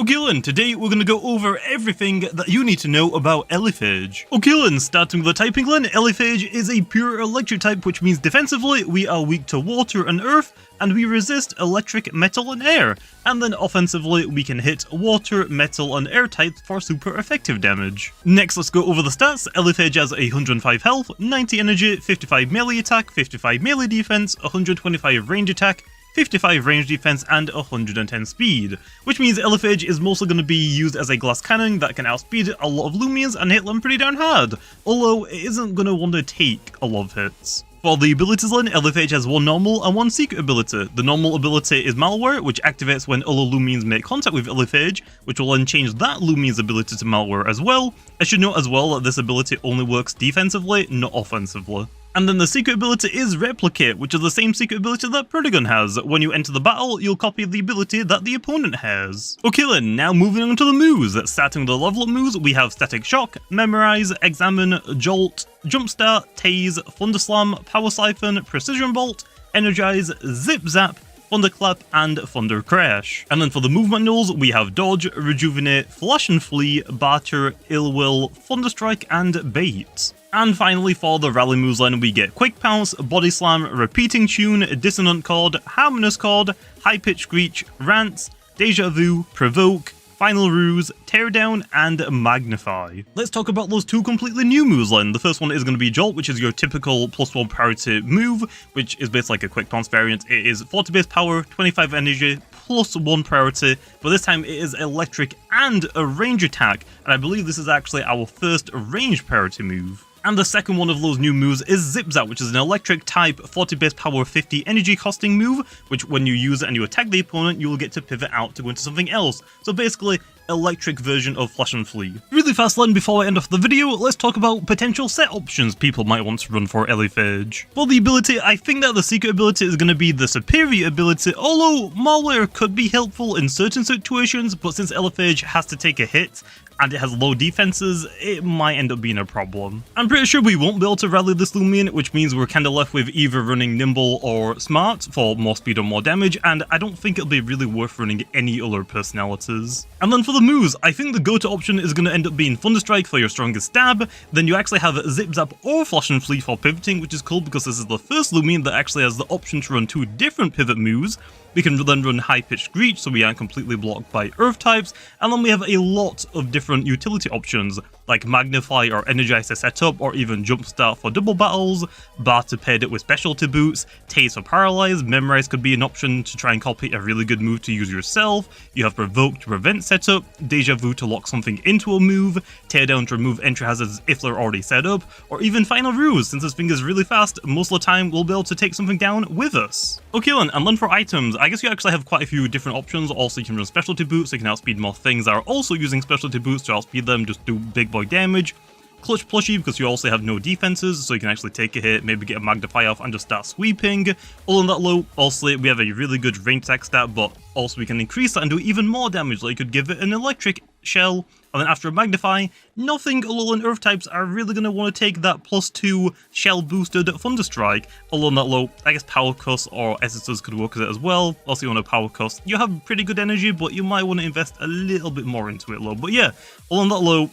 Okay then, today we're going to go over everything that you need to know about Elephage. Okay then, starting with the typing then, Elephage is a pure electric type, which means defensively we are weak to water and earth, and we resist electric, metal and air. And then offensively we can hit water, metal and air types for super effective damage. Next, let's go over the stats. Elephage has 105 health, 90 energy, 55 melee attack, 55 melee defense, 125 range attack, 55 range defense and 110 speed, which means Elephage is mostly going to be used as a glass cannon that can outspeed a lot of Loomians and hit them pretty darn hard, although it isn't going to want to take a lot of hits. For the abilities then, Elephage has one normal and one secret ability. The normal ability is Malware, which activates when other Loomians make contact with Elephage, which will then change that Loomian's ability to Malware as well. I should note as well that this ability only works defensively, not offensively. And then the secret ability is Replicate, which is the same secret ability that Perdigon has. When you enter the battle, you'll copy the ability that the opponent has. Okay then, now moving on to the moves. Starting with the level up moves, we have Static Shock, Memorize, Examine, Jolt, Jumpstart, Tase, Thunderslam, Power Siphon, Precision Bolt, Energize, Zip Zap, Thunderclap and Thunder Crash. And then for the movement manuals, we have Dodge, Rejuvenate, Flash and Flee, Barter, Ill Will, Thunderstrike and Bait. And finally for the rally moves line, we get Quick Pounce, Body Slam, Repeating Tune, Dissonant Chord, Harmonious Chord, High Pitch Screech, Rants, Deja Vu, Provoke, Final Ruse, Teardown, and Magnify. Let's talk about those two completely new moves then. The first one is going to be Jolt, which is your typical +1 priority move, which is basically like a Quick Pounce variant. It is 40 base power, 25 energy, +1 priority, but this time it is electric and a range attack, and I believe this is actually our first range priority move. And the second one of those new moves is Zip Zap, which is an electric type 40 base power 50 energy costing move, which when you use it and you attack the opponent, you will get to pivot out to go into something else. So basically, electric version of Flash and Flee. Really fast then, before I end off the video, let's talk about potential set options people might want to run for Elephage. For the ability, I think that the secret ability is going to be the superior ability, although Malware could be helpful in certain situations, but since Elephage has to take a hit, and it has low defenses, it might end up being a problem. I'm pretty sure we won't be able to rally this Loomian, which means we're kinda left with either running Nimble or Smart for more speed or more damage, and I don't think it'll be really worth running any other personalities. And then for the moves, I think the go-to option is gonna end up being Thunderstrike for your strongest stab, then you actually have Zip Zap or Flash and Flee for pivoting, which is cool because this is the first Loomian that actually has the option to run two different pivot moves. We can then run High Pitch Screech so we aren't completely blocked by earth types, and then we have a lot of different utility options like Magnify or Energize to set up, or even Jumpstart for double battles, Barter paired it with specialty boots, Tase for Paralyze, Memorize could be an option to try and copy a really good move to use yourself, you have Provoke to prevent setup, Deja Vu to lock something into a move, Teardown to remove entry hazards if they're already set up, or even Final Ruse, since this thing is really fast, most of the time we'll be able to take something down with us. Okay then, and then for items, I guess you actually have quite a few different options. Also you can run specialty boots, so you can outspeed more things that are also using specialty boots to outspeed them, just do big boy damage. Clutch Plushie because you also have no defenses, so you can actually take a hit, maybe get a Magnify off and just start sweeping. All in that low, also we have a really good range attack stat, but also we can increase that and do even more damage, like you could give it an electric shell, and then after a Magnify, nothing other than earth types are really going to want to take that +2 shell boosted Thunderstrike. Although on that low, I guess Power Cuss or Essences could work with it as well. Also you want a Power Cuss, you have pretty good energy, but you might want to invest a little bit more into it low. But yeah, all on that low,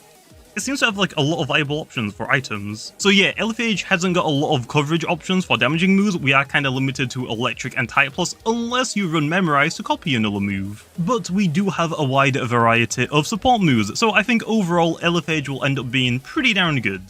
it seems to have like a lot of viable options for items. So yeah, Elephage hasn't got a lot of coverage options for damaging moves. We are kind of limited to electric and type plus unless you run Memorize to copy another move. But we do have a wide variety of support moves, so I think overall Elephage will end up being pretty darn good.